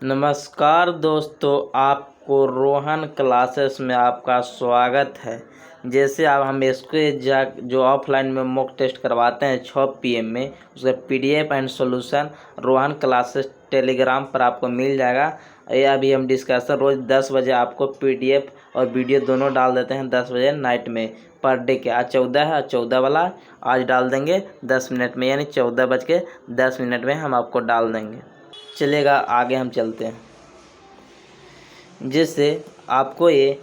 नमस्कार दोस्तों, आपको रोहन क्लासेस में आपका स्वागत है। जैसे अब हम इसको जो ऑफलाइन में मॉक टेस्ट करवाते हैं 6 PM में, उसका PDF and solution Rohan classes Telegram पर आपको मिल जाएगा। ये अभी हम डिस्कशन रोज़ 10 बजे आपको PDF और वीडियो दोनों डाल देते हैं 10 बजे नाइट में पर डे के। आज 14 है, 14 वाला आज डाल देंगे 10 मिनट में, यानी 14:10 में हम आपको डाल देंगे। चलेगा, आगे हम चलते हैं। जैसे आपको ये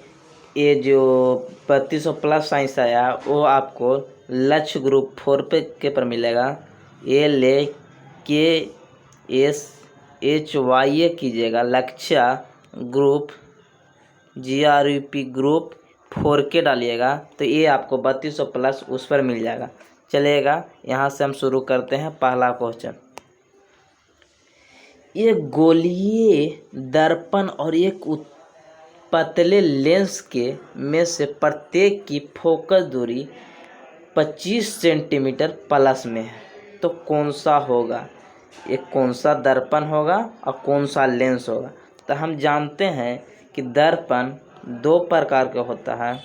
जो 3200+ साइंस आया वो आपको लक्ष्य ग्रुप 4 के पर मिलेगा। ये ले KSHYA कीजिएगा, लक्ष्य ग्रुप GRUP ग्रुप 4 डालिएगा तो ये आपको 3200+ उस पर मिल जाएगा। चलेगा, यहाँ से हम शुरू करते हैं पहला क्वेश्चन। एक गोलीय दर्पण और एक पतले लेंस के में से प्रत्येक की फोकस दूरी 25 सेंटीमीटर प्लस में है, तो कौन सा होगा? एक कौन सा दर्पण होगा और कौन सा लेंस होगा? तो हम जानते हैं कि दर्पण दो प्रकार के होता है।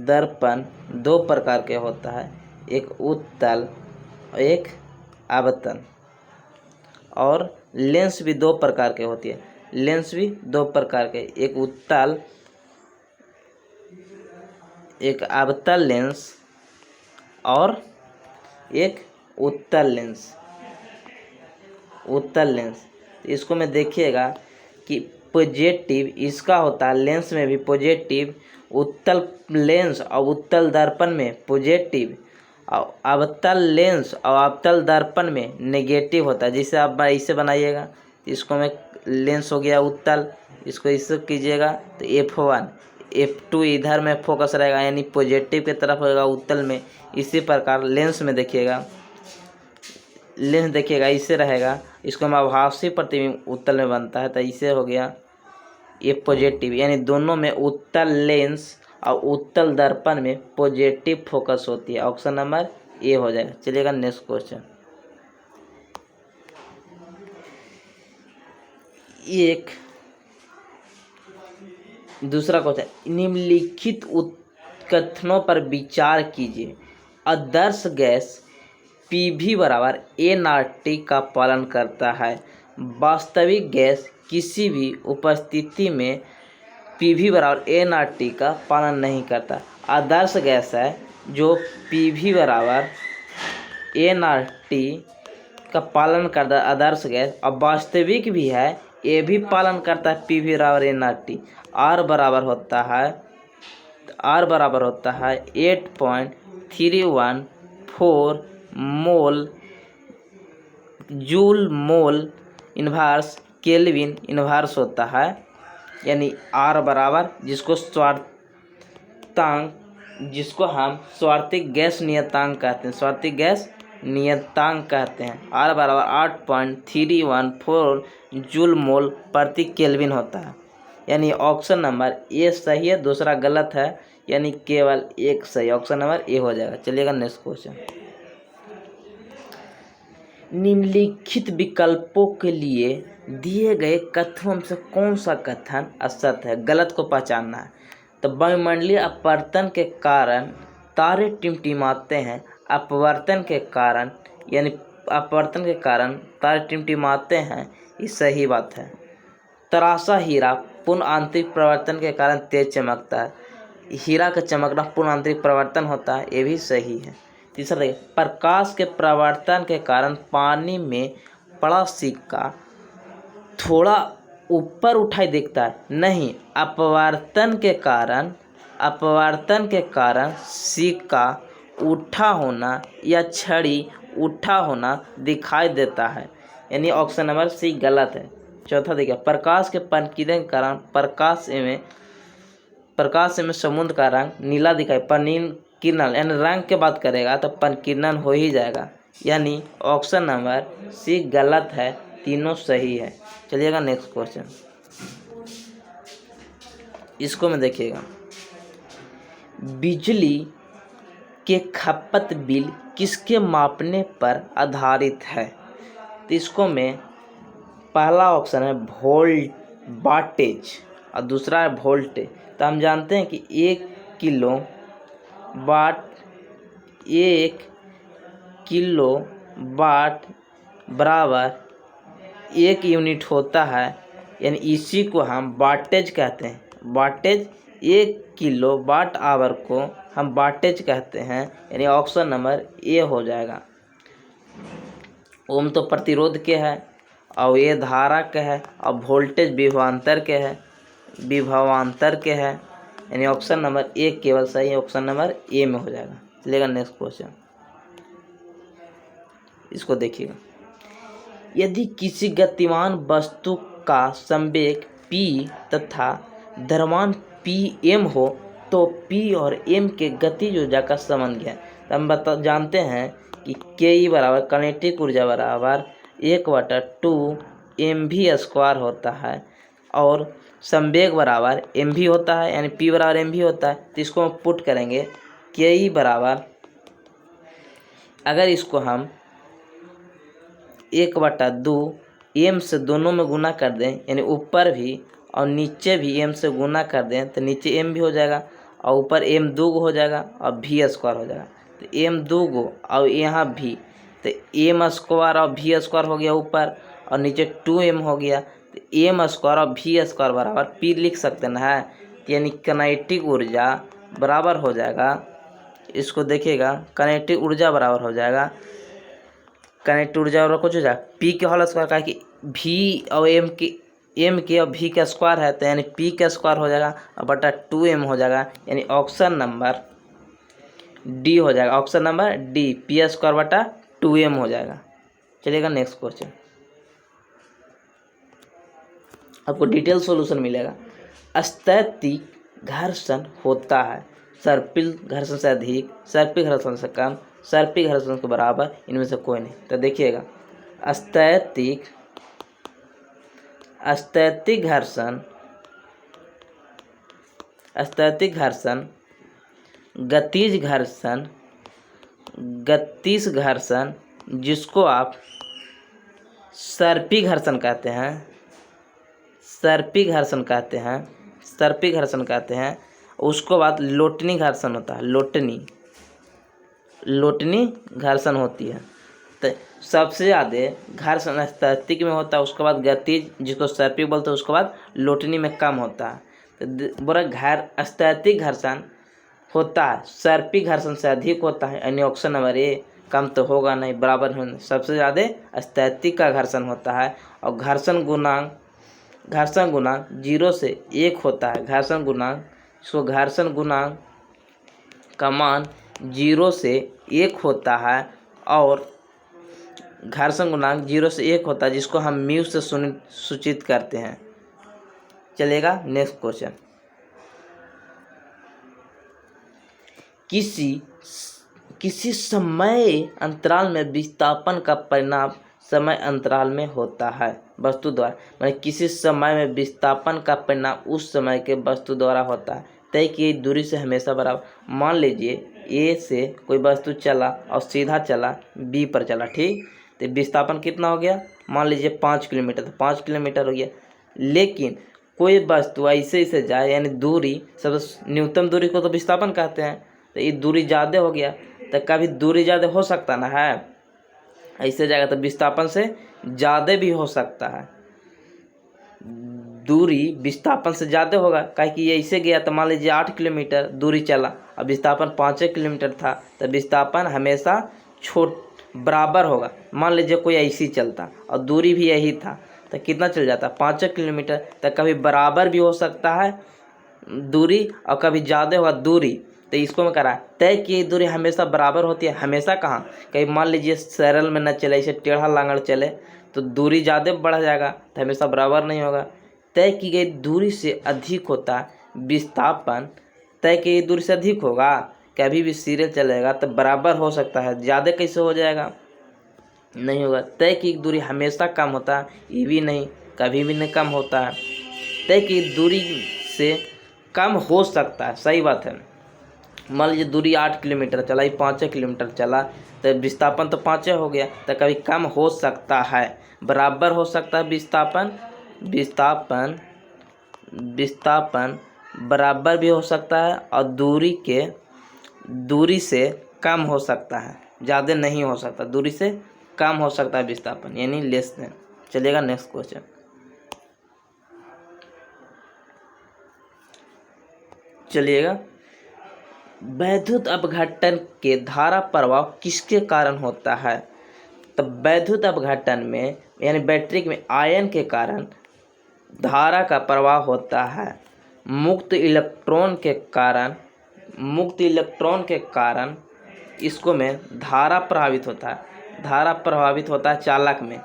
दर्पण दो प्रकार के होता है, एक उत्तल और एक अवतल। और लेंस भी दो प्रकार के होती है, लेंस भी दो प्रकार के, एक उत्तल एक अवतल लेंस और एक उत्तल लेंस। उत्तल लेंस इसको में देखिएगा कि पॉजिटिव इसका होता है, लेंस में भी पॉजिटिव, उत्तल लेंस और उत्तल दर्पण में पॉजिटिव, और अवतल लेंस और अवतल दर्पण में नेगेटिव होता है। जिसे आप इसे बनाइएगा, इसको में लेंस हो गया उत्तल, इसको इससे कीजिएगा तो F1 F2 इधर में फोकस रहेगा, यानी पॉजिटिव की तरफ होगा उत्तल में। इसी प्रकार लेंस में देखिएगा, लेंस देखिएगा इससे रहेगा, इसको हम आभासी प्रतिबिंब उत्तल में बनता है, तो इसे हो गया ये पॉजिटिव, यानी दोनों में उत्तल लेंस और उत्तल दर्पण में पॉजिटिव फोकस होती है। ऑप्शन नंबर ए हो जाएगा। चलिएगा नेक्स्ट क्वेश्चन। एक दूसरा क्वेश्चन, निम्नलिखित कथनों पर विचार कीजिए। आदर्श गैस PV बराबर nRT का पालन करता है। वास्तविक गैस किसी भी उपस्थिति में PV बराबर nRT का पालन नहीं करता। आदर्श गैस है जो PV बराबर nRT का पालन करता है, आदर्श गैस। और वास्तविक भी है, ये भी पालन करता है PV बराबर nRT। R बराबर होता है 8.314 mole joule mole inverse kelvin inverse होता है, यानी R बराबर जिसको हम स्वार्थिक गैस नियतांक कहते हैं, स्वार्थिक गैस नियतांक कहते हैं। R बराबर 8.314 जूल मोल प्रति केल्विन होता है, यानी ऑप्शन नंबर ए सही है, दूसरा गलत है, यानी केवल एक सही। ऑप्शन नंबर ए हो जाएगा। चलिएगा नेक्स्ट क्वेश्चन। निम्नलिखित विकल्पों के लिए दिए गए कथनों से कौन सा कथन असत्य है? गलत को पहचानना है। तो वायुमंडलीय अपवर्तन के कारण तारे टिमटिमाते हैं। अपवर्तन के कारण तारे टिमटिमाते हैं, ये सही बात है। तराशा हीरा पूर्ण आंतरिक प्रवर्तन के कारण तेज चमकता है। हीरा का चमकना पूर्ण आंतरिक प्रवर्तन होता है, ये भी सही है। तीसरा देखिए, प्रकाश के प्रवर्तन के कारण पानी में पड़ा सिक्का थोड़ा ऊपर उठाई दिखता है। नहीं, अपवर्तन के कारण सिक्का उठा होना या छड़ी उठा होना दिखाई देता है, यानी ऑप्शन नंबर सी गलत है। चौथा देखिए, प्रकाश के प्रकीर्णन के कारण प्रकाश में समुद्र का रंग नीला दिखाई, किरण यानी रंग के बात करेगा तो प्रकीर्णन हो ही जाएगा, यानी ऑप्शन नंबर सी गलत है, तीनों सही है। चलिएगा नेक्स्ट क्वेश्चन। इसको में देखिएगा, बिजली के खपत बिल किसके मापने पर आधारित है? तो इसको में पहला ऑप्शन है वाटेज और दूसरा है वोल्टेज। तो हम जानते हैं कि 1 किलो वाट बराबर 1 यूनिट होता है, यानी इसी को हम वाटेज कहते हैं। वाटेज 1 किलो वाट आवर को हम वाटेज कहते हैं, यानी ऑप्शन नंबर ए हो जाएगा। ओम तो प्रतिरोध के है और ये धारा के है और वोल्टेज विभवांतर के है, यानी ऑप्शन नंबर ए केवल सही, ऑप्शन नंबर ए में हो जाएगा। चलेगा नेक्स्ट क्वेश्चन, इसको देखिएगा। यदि किसी गतिमान वस्तु का संवेग p तथा द्रव्यमान pm हो तो p और m के गतिज ऊर्जा का संबंध क्या है। तो हम जानते हैं कि ke बराबर कनेटिक ऊर्जा बराबर 1/2 mv² होता है और संवेग बराबर mv होता है, यानी p बराबर mv होता है। तो इसको हम पुट करेंगे ke बराबर, अगर इसको हम 1/2 m से दोनों में गुना कर दें, यानी ऊपर भी और नीचे भी m से गुना कर दें तो नीचे m भी हो जाएगा और ऊपर m 2 हो जाएगा और v² हो जाएगा। तो m 2 और यहाँ भी, तो m² और v² हो गया ऊपर और नीचे 2m हो गया। तो m² और v² बराबर p लिख सकते ना है, यानी कनेटिक ऊर्जा बराबर हो जाएगा। इसको देखिएगा, कनेटिक ऊर्जा बराबर हो जाएगा, कनेक्ट ऊर्जा और कुछ हो जाएगा पी के होल स्क्वायर का, कि v और m के और v का स्क्वायर है, तो यानी p का स्क्वायर हो जाएगा और बटा 2m हो जाएगा, यानी ऑप्शन नंबर डी हो जाएगा। ऑप्शन नंबर डी p² बटा 2m हो जाएगा। चलिएगा नेक्स्ट क्वेश्चन, आपको डिटेल सॉल्यूशन मिलेगा। स्थैतिक घर्षण होता है सर्पिल घर्षण से अधिक, सर्पिल घर्षण से कम, सर्पिल घर्षण के बराबर, इनमें से कोई नहीं। तो देखिएगा, स्थैतिक घर्षण, गतिज घर्षण जिसको आप सर्पी घर्षण कहते हैं, उसको बाद लोटनी घर्षण होता है, लोटनी घर्षण होती है। तो सबसे ज़्यादा घर्षण स्थैतिक में होता है, उसके बाद गतिज जिसको सर्पी बोलते हैं, उसके बाद लोटनी में कम होता है। तो बोला स्थैतिक घर्षण होता है सर्पी घर्षण से अधिक होता है, यानी ऑप्शन नंबर ए। कम तो होगा नहीं, बराबर होने, सबसे ज़्यादा स्थैतिक का घर्षण होता है। और घर्षण गुणांक 0 से 1 होता है, घर्षण गुणांक का मान 0 से 1 होता है और घर्षण गुणांक 0 से 1 होता है, जिसको हम म्यू से सूचित करते हैं। चलेगा नेक्स्ट क्वेश्चन, किसी समय अंतराल में विस्थापन का परिणाम समय अंतराल में होता है वस्तु द्वारा, मतलब किसी समय में विस्थापन का परिणाम उस समय के वस्तु द्वारा होता है तय की दूरी से हमेशा बराबर। मान लीजिए ए से कोई वस्तु चला और सीधा चला बी पर चला, ठीक, तो विस्थापन कितना हो गया, मान लीजिए 5 किलोमीटर, तो 5 किलोमीटर हो गया। लेकिन कोई वस्तु ऐसे जाए, यानी दूरी, सबसे न्यूनतम दूरी को तो विस्थापन कहते हैं, तो ये दूरी ज़्यादा हो गया, तो कभी दूरी ज़्यादा हो सकता ना है, ऐसे जाएगा तो विस्थापन से ज़्यादा भी हो सकता है। दूरी विस्थापन से ज़्यादा होगा, काहे कि ये ऐसे गया तो मान लीजिए 8 किलोमीटर दूरी चला और विस्थापन 5 किलोमीटर था, तो विस्थापन हमेशा बराबर होगा। मान लीजिए कोई ऐसी चलता और दूरी भी यही था, तो कितना चल जाता, 5 किलोमीटर, तो कभी बराबर भी हो सकता है दूरी और कभी ज़्यादा होगा दूरी। तो इसको मैं कह रहा तय की दूरी हमेशा बराबर होती है, हमेशा कहाँ, कहीं मान लीजिए सरल में न चले, इसे टेढ़ा लांगड़ चले तो दूरी ज़्यादा बढ़ जाएगा, तो हमेशा बराबर नहीं होगा। तय की गई दूरी से अधिक होता है विस्थापन, तय की गई दूरी से अधिक होगा, कभी भी सीरियल चलेगा तो बराबर हो सकता है, ज़्यादा कैसे हो जाएगा, नहीं होगा। तय की दूरी हमेशा कम होता है, ये भी नहीं, कभी भी नहीं कम होता है। तय की दूरी से कम हो सकता है, सही बात है, मान लीजिए दूरी 8 किलोमीटर चला, ये 5 किलोमीटर चला, तो विस्थापन तो 5 हो गया, तो कभी कम हो सकता है, बराबर हो सकता है विस्थापन विस्थापन बराबर भी हो सकता है, और दूरी से कम हो सकता है, ज़्यादा नहीं हो सकता, दूरी से कम हो सकता है विस्थापन, यानी लेस देन। चलिएगा नेक्स्ट क्वेश्चन। चलिएगा, वैद्युत अपघटन के धारा प्रवाह किसके कारण होता है? तो वैद्युत अपघटन में यानी बैटरी में आयन के कारण धारा का प्रवाह होता है। मुक्त इलेक्ट्रॉन के कारण इसको में धारा प्रभावित होता है चालक में,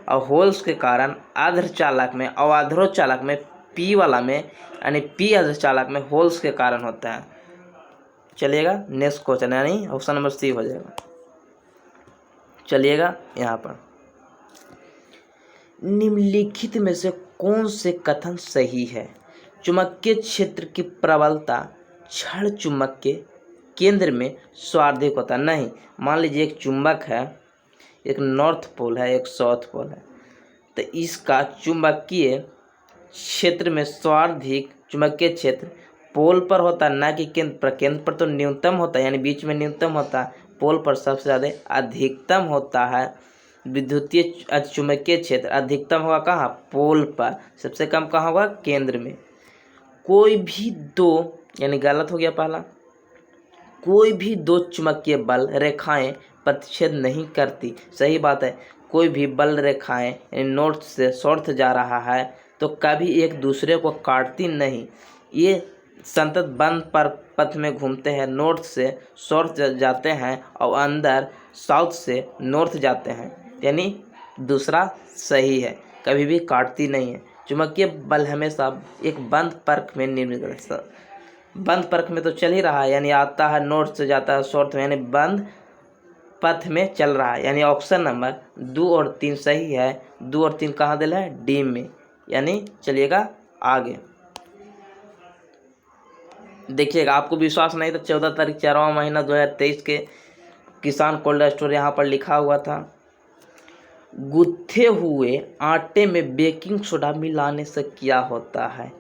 और होल्स के कारण अर्धचालक में और अर्धचालक में पी वाला में यानी पी अर्धचालक में होल्स के कारण होता है। चलिएगा नेक्स्ट क्वेश्चन यानी ऑप्शन नंबर सी हो जाएगा। चलिएगा यहाँ पर, निम्नलिखित में से कौन से कथन सही है? चुंबकीय क्षेत्र की प्रबलता क्षण चुंबक के केंद्र में सर्वाधिक होता नहीं। मान लीजिए एक चुंबक है, एक नॉर्थ पोल है, एक साउथ पोल है, तो इसका चुंबकीय क्षेत्र में सर्वाधिक चुंबकीय क्षेत्र पोल पर होता है, ना कि केंद्र पर। केंद्र पर तो न्यूनतम होता है, यानी बीच में न्यूनतम होता है, पोल पर सबसे ज़्यादा अधिकतम होता है। विद्युतीय चुंबकीय क्षेत्र अधिकतम होगा कहाँ? पोल पर। सबसे कम कहाँ होगा? केंद्र में। कोई भी दो, यानी गलत हो गया पहला, कोई भी दो चुंबकीय बल रेखाएं प्रतिच्छेद नहीं करती। सही बात है, कोई भी बल रेखाएं यानी नॉर्थ से साउथ जा रहा है तो कभी एक दूसरे को काटती नहीं। ये संतत बंद पर पथ में घूमते हैं, नॉर्थ से साउथ जाते हैं और अंदर साउथ से नॉर्थ जाते हैं, यानी दूसरा सही है, कभी भी काटती नहीं है। चुंबकीय बल हमेशा एक बंद पर्क में निर्मित, बंद पर्क में तो चल ही रहा है, यानी आता है नॉर्थ से जाता है साउथ में, यानी बंद पथ में चल रहा है, यानी ऑप्शन नंबर 2 और 3 सही है। 2 और 3 कहाँ दिल है? डी में। यानी चलिएगा आगे देखिएगा, आपको विश्वास नहीं तो 14 तारीख 4वां महीना 2023 के किसान कोल्ड स्टोर यहाँ पर लिखा हुआ था, गुत्थे हुए आटे में बेकिंग सोडा मिलाने से क्या होता है?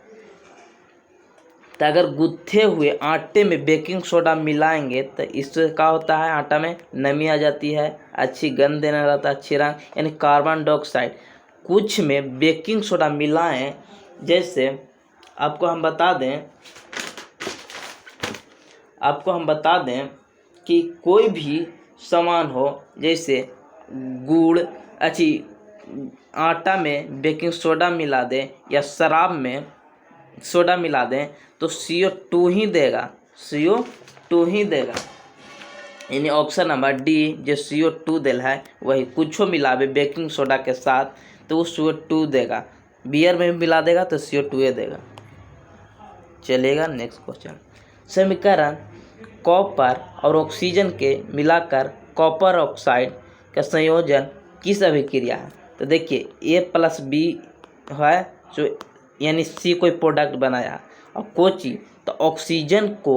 तो अगर गुत्थे हुए आटे में बेकिंग सोडा मिलाएंगे तो इससे क्या होता है? आटा में नमी आ जाती है, अच्छी गंध देने रहता है, अच्छी रंग, यानी कार्बन डाइऑक्साइड। कुछ में बेकिंग सोडा मिलाएं, जैसे आपको हम बता दें कि कोई भी सामान हो, जैसे गुड़, आटा में बेकिंग सोडा मिला दें या शराब में सोडा मिला दें तो CO2 ही देगा, यानी ऑप्शन नंबर डी जो CO2 दिल है वही। कुछ मिलावे बेकिंग सोडा के साथ तो वो CO2 देगा, बियर में भी मिला देगा तो CO2 देगा। चलेगा नेक्स्ट क्वेश्चन, समीकरण कॉपर और ऑक्सीजन के मिलाकर कॉपर ऑक्साइड का संयोजन किस अभिक्रिया है? तो देखिए A+B है, जो यानी C कोई प्रोडक्ट बनाया, और कोची तो ऑक्सीजन को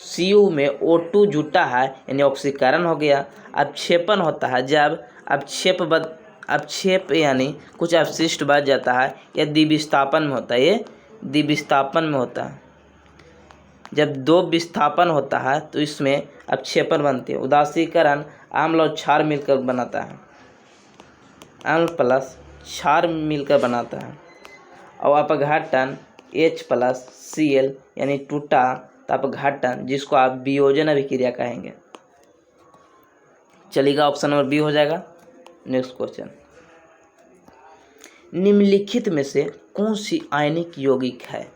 CO में O2 जुटा है, यानी ऑक्सीकरण हो गया। अपक्षेपण होता है जब अपक्षेप यानी कुछ अवशिष्ट बच जाता है, यह द्विविस्थापन में होता है, ये द्विविस्थापन में होता है। जब दो विस्थापन होता है तो इसमें अपक्षेपण बनते हैं। उदासीकरण अम्ल और क्षार मिलकर बनाता है, अम्ल प्लस क्षार मिलकर बनाता है। और अपघटन H+Cl यानी टूटा तो अपघटन, जिसको आप वियोजन अभिक्रिया कहेंगे। चलिएगा ऑप्शन नंबर बी हो जाएगा। नेक्स्ट क्वेश्चन, निम्नलिखित में से कौन सी आयनिक यौगिक है?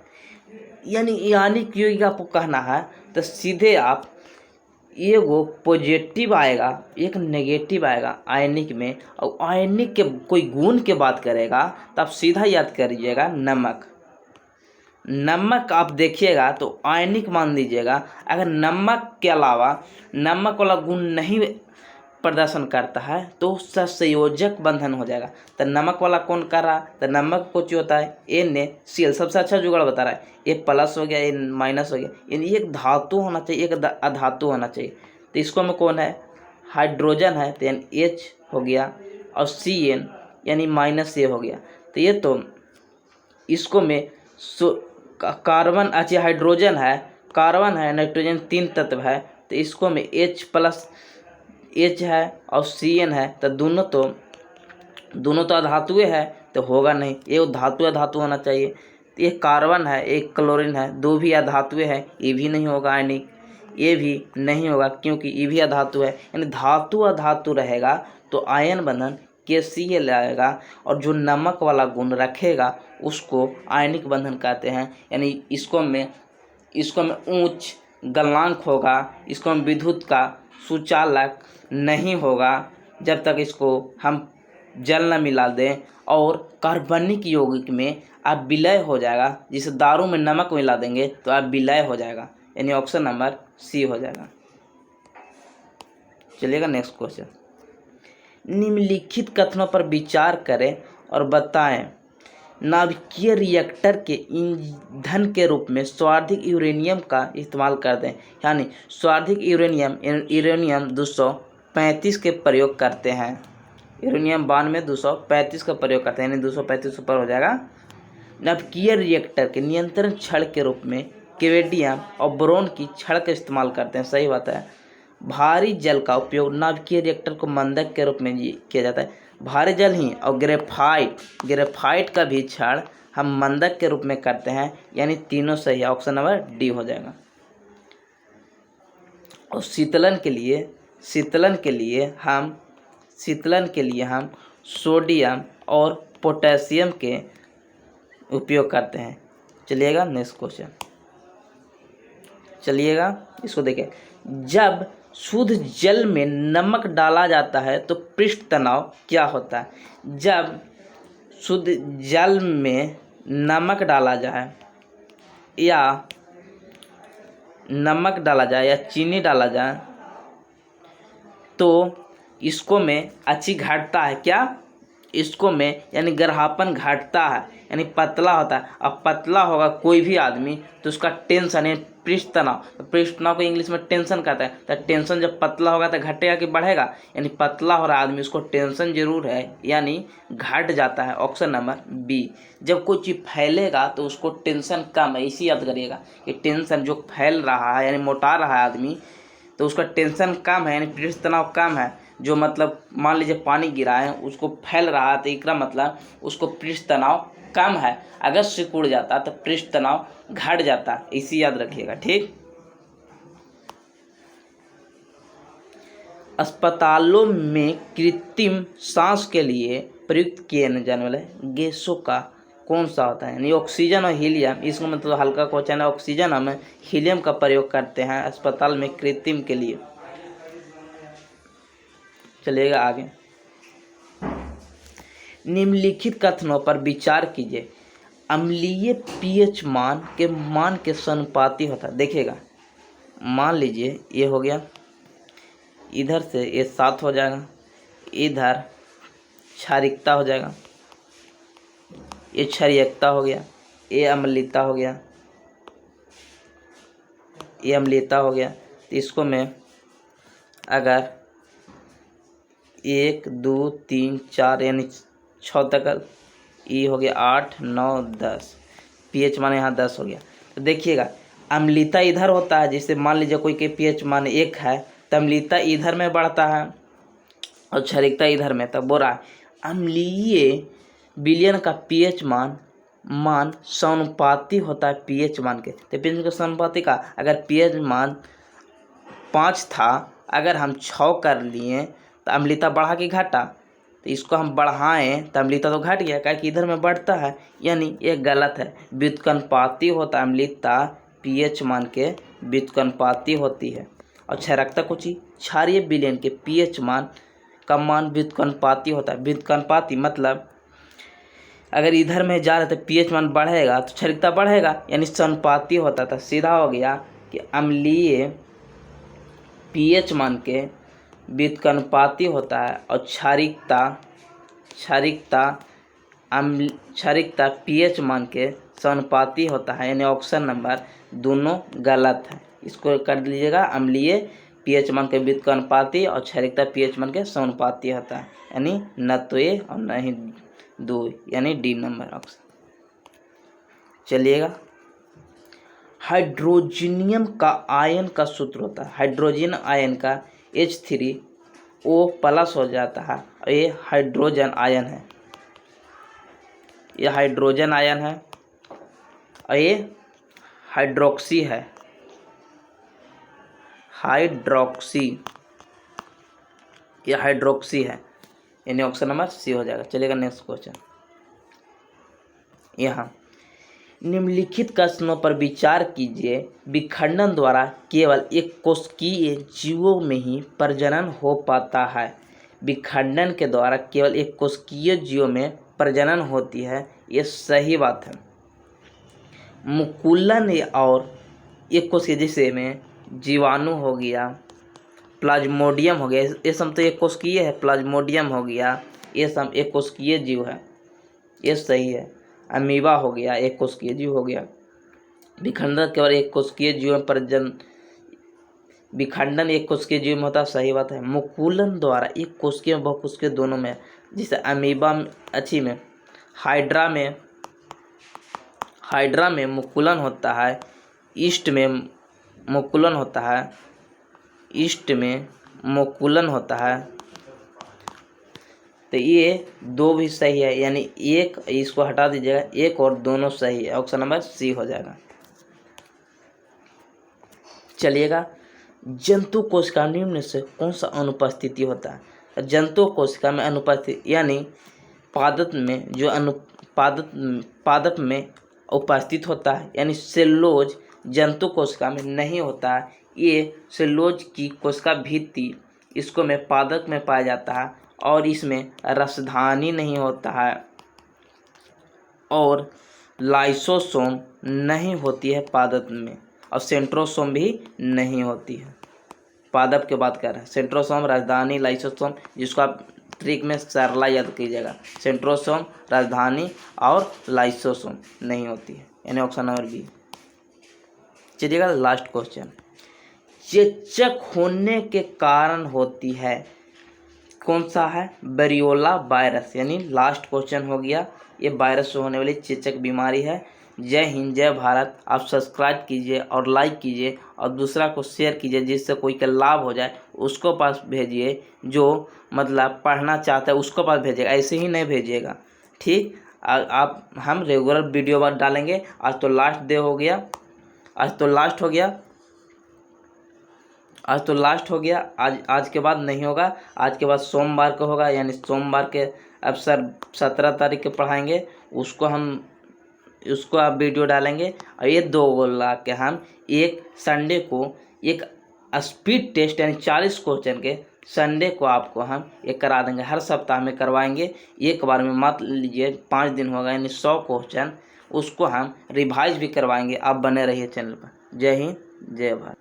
यानी आयनिक यौगिक आपको कहना है तो सीधे आप एगो पॉजिटिव आएगा, एक नेगेटिव आएगा आयनिक में, और आयनिक के कोई गुण के बात करेगा तो आप सीधा याद करिएगा नमक आप देखिएगा तो आयनिक मान लीजिएगा। अगर नमक के अलावा नमक वाला गुण नहीं प्रदर्शन करता है तो उसका संयोजक बंधन हो जाएगा। तो नमक वाला कौन कर रहा, तो नमक कुछ होता है NaCl, सबसे अच्छा जुगाड़ बता रहा है। ए प्लस हो गया, ए माइनस हो गया, यानी एक धातु होना चाहिए, एक अधातु होना चाहिए। तो इसको में कौन है, हाइड्रोजन है, तो यानी H हो गया, और Cn यानी -A हो गया। तो ये तो इसको में कार्बन, अच्छा हाइड्रोजन है, कार्बन है, नाइट्रोजन, 3 तत्व है। तो इसको में H है और Cn है, तो दोनों तो अधातुए है, तो होगा नहीं, ये धातु होना चाहिए। तो ये कार्बन है, एक क्लोरीन है, 2 भी अधातुए है, ये भी नहीं होगा आयनिक, ये भी नहीं होगा क्योंकि ये भी अधातु है। यानी धातु अधातु रहेगा तो आयन बंधन KCl आएगा, और जो नमक वाला गुण रखेगा उसको आयनिक बंधन कहते हैं। यानी इसको में उच्च गलनांक होगा, इसको में विद्युत का सुचालक नहीं होगा जब तक इसको हम जल न मिला दें, और कार्बनिक यौगिक में अब विलय हो जाएगा। जिसे दारू में नमक मिला देंगे तो अब विलय हो जाएगा, यानी ऑप्शन नंबर C हो जाएगा। चलिएगा नेक्स्ट क्वेश्चन। निम्नलिखित कथनों पर विचार करें और बताएं, नाभिकीय रिएक्टर के ईंधन के रूप में सर्वाधिक यूरेनियम का इस्तेमाल करते हैं। यानी सर्वाधिक यूरेनियम 235 के प्रयोग करते हैं, यूरेनियम 92 235 का प्रयोग करते हैं, यानी 235 ऊपर हो जाएगा। नाभिकीय रिएक्टर के नियंत्रण छड़ के रूप में केवेडियम और बोरॉन की छड़ का इस्तेमाल करते हैं, सही बात है। भारी जल का उपयोग नाभिकीय रिएक्टर को मंदक के रूप में किया जाता है, भारी जल ही, और ग्रेफाइट का भी छड़ हम मंदक के रूप में करते हैं, यानी तीनों सही है, ऑप्शन नंबर D हो जाएगा। और शीतलन के लिए हम सोडियम और पोटेशियम के उपयोग करते हैं। चलिएगा नेक्स्ट क्वेश्चन, चलिएगा इसको देखें। जब शुद्ध जल में नमक डाला जाता है तो पृष्ठ तनाव क्या होता है। जब शुद्ध जल में नमक डाला जाए या चीनी डाला जाए तो इसको में अच्छी घटता है, क्या इसको में यानी ग्रहापन घटता है, यानी पतला होता है। अब पतला होगा कोई भी आदमी तो उसका टेंशन है पृष्ठ तनाव को इंग्लिश में टेंशन कहता है। तो टेंशन जब पतला होगा तो घटेगा कि बढ़ेगा, यानी पतला हो रहा आदमी उसको टेंशन जरूर है, यानी घट जाता है, ऑप्शन नंबर B। जब कोई चीज़ फैलेगा तो उसको टेंशन कम है, इसी याद करिएगा कि टेंशन जो फैल रहा है यानी मोटा रहा है आदमी तो उसका टेंशन कम है, यानी पृष्ठ तनाव कम है। जो मतलब मान लीजिए पानी गिरा है उसको फैल रहा है तो इसका मतलब उसको पृष्ठ तनाव कम है। अगर सिकुड़ जाता तो पृष्ठ तनाव घट जाता, इसी याद रखिएगा, ठीक। अस्पतालों में कृत्रिम सांस के लिए प्रयुक्त किए जाने वाले गैसों का कौन सा होता है, यानी ऑक्सीजन और हीलियम। इसको मतलब हल्का क्वेश्चन है, ऑक्सीजन हम हीलियम का प्रयोग करते हैं अस्पताल में कृत्रिम के लिए। चलिएगा आगे। निम्नलिखित कथनों पर विचार कीजिए, अम्लीय pH मान के समानुपाती होता है। देखिएगा, मान लीजिए ये हो गया, इधर से ये 7 हो जाएगा, इधर क्षारिकता हो जाएगा, ये क्षारीयता हो गया, ये अम्लीयता हो गया, ये अम्लीयता हो गया। तो इसको मैं अगर 1 2 3 4 यानी 6 तक, ये हो गया 8 9 10, pH मान यहाँ 10 हो गया। तो देखिएगा अम्लीयता इधर होता है, जैसे मान लीजिए कोई के pH मान 1 है तो अम्लीयता इधर में बढ़ता है और क्षारीयता इधर में। तब बोल रहा है अम्लीय विलयन का pH मान समानुपाती होता है pH मान के। तो pH के समानुपाती का अगर pH मान 5 था, अगर हम 6 कर लिए तो अम्लीयता बढ़ा कि घटा, तो इसको हम बढ़ाएं तो अम्लीयता तो घट गया, क्योंकि इधर में बढ़ता है, यानी ये गलत है। व्युत्क्रमपाती होता है अम्लीयता pH मान के व्युत्क्रमपाती होती है। और क्षारीयता कुछ ही क्षारीय विलयन के pH मान का मान व्युत्क्रमपाती होता है। व्युत्क्रमपाती मतलब अगर इधर में जा रहे तो pH मान बढ़ेगा तो क्षारीयता बढ़ेगा, यानी समानुपाती होता था। सीधा हो गया कि अम्लीय pH मान के व्युत्क्रमानुपाती होता है और क्षारीकता pH मान के समानुपाती होता है, यानी ऑप्शन नंबर दोनों गलत है। इसको कर लीजिएगा, अम्लीय pH मान के व्युत्क्रमानुपाती और क्षारीकता pH मान के समानुपाती होता है, यानी न तो ए और न ही दो, यानी डी नंबर ऑप्शन। चलिएगा, हाइड्रोजनियम का आयन का सूत्र होता है, हाइड्रोजन आयन का H3O+ हो जाता है और ये हाइड्रोजन आयन है, ये हाइड्रोजन आयन है और ये हाइड्रोक्सी है, ये हाइड्रोक्सी है, यानी ऑप्शन नंबर सी हो जाएगा। चलिएगा नेक्स्ट क्वेश्चन। यहाँ निम्नलिखित कथनों पर विचार कीजिए। विखंडन द्वारा केवल एक कोशिकीय जीवों में ही प्रजनन हो पाता है। विखंडन के द्वारा केवल एक कोशिकीय जीवों में प्रजनन होती है, ये सही बात है। मुकुलन और एक कोशिकीय, जिसे में जीवाणु हो गया, प्लाज्मोडियम हो गया, ये सब तो एक कोशिकीय है, प्लाज्मोडियम हो गया, ये सब एक कोशिकीय जीव है, ये सही है। अमीबा हो गया, एक कोशिकीय जीव हो गया। विखंडन केवल एक कोशिकीय जीव में विखंडन एक कोशिकीय जीव में होता है, सही बात है। मुकुलन द्वारा एक कोशिकीय में बहुकोशिकीय दोनों में, जिसे अमीबा अच्छी में हाइड्रा में मुकुलन होता है, ईस्ट में मुकुलन होता है, तो ये दो भी सही है, यानी एक, इसको हटा दीजिएगा, एक और दोनों सही है, ऑप्शन नंबर सी हो जाएगा। चलिएगा, जंतु कोशिका निम्न से कौन सा अनुपस्थिति होता है? जंतु कोशिका में अनुपस्थिति, यानी पादप में जो पादप में उपस्थित होता है, यानी सेलुलोज जंतु कोशिका में नहीं होता है। ये सेलुलोज की कोशिका भित्ति, इसको में पादप में पाया जाता है और इसमें रसधानी नहीं होता है और लाइसोसोम नहीं होती है पादप में, और सेंट्रोसोम भी नहीं होती है। पादप के बात कर रहे हैं, सेंट्रोसोम, राजधानी, लाइसोसोम, जिसको आप ट्रिक में सरला याद कीजिएगा। सेंट्रोसोम, राजधानी और लाइसोसोम नहीं होती है, यानी ऑप्शन नंबर बी। चलिएगा लास्ट क्वेश्चन। चेचक होने के कारण होती है, कौन सा है? वेरियोला वायरस, यानी लास्ट क्वेश्चन हो गया। ये वायरस से होने वाली चेचक बीमारी है। जय हिंद, जय भारत। आप सब्सक्राइब कीजिए और लाइक कीजिए और दूसरा को शेयर कीजिए, जिससे कोई का लाभ हो जाए, उसको पास भेजिए। जो मतलब पढ़ना चाहता है उसको पास भेजिएगा, ऐसे ही नहीं भेजिएगा, ठीक। आप हम रेगुलर वीडियो बार डालेंगे। आज तो लास्ट डे हो गया, आज तो लास्ट हो गया। आज के बाद नहीं होगा, आज के बाद सोमवार को होगा, यानी सोमवार के अब सर 17 तारीख के पढ़ाएंगे, उसको आप वीडियो डालेंगे। और ये 2 बोला कि हम एक संडे को एक स्पीड टेस्ट, यानी 40 क्वेश्चन के संडे को आपको हम एक करा देंगे। हर सप्ताह में करवाएंगे, एक बार में मत लीजिए, 5 दिन होगा, यानी 100 क्वेश्चन, उसको हम रिवाइज भी करवाएंगे। आप बने रहिए चैनल पर। जय हिंद, जय भारत।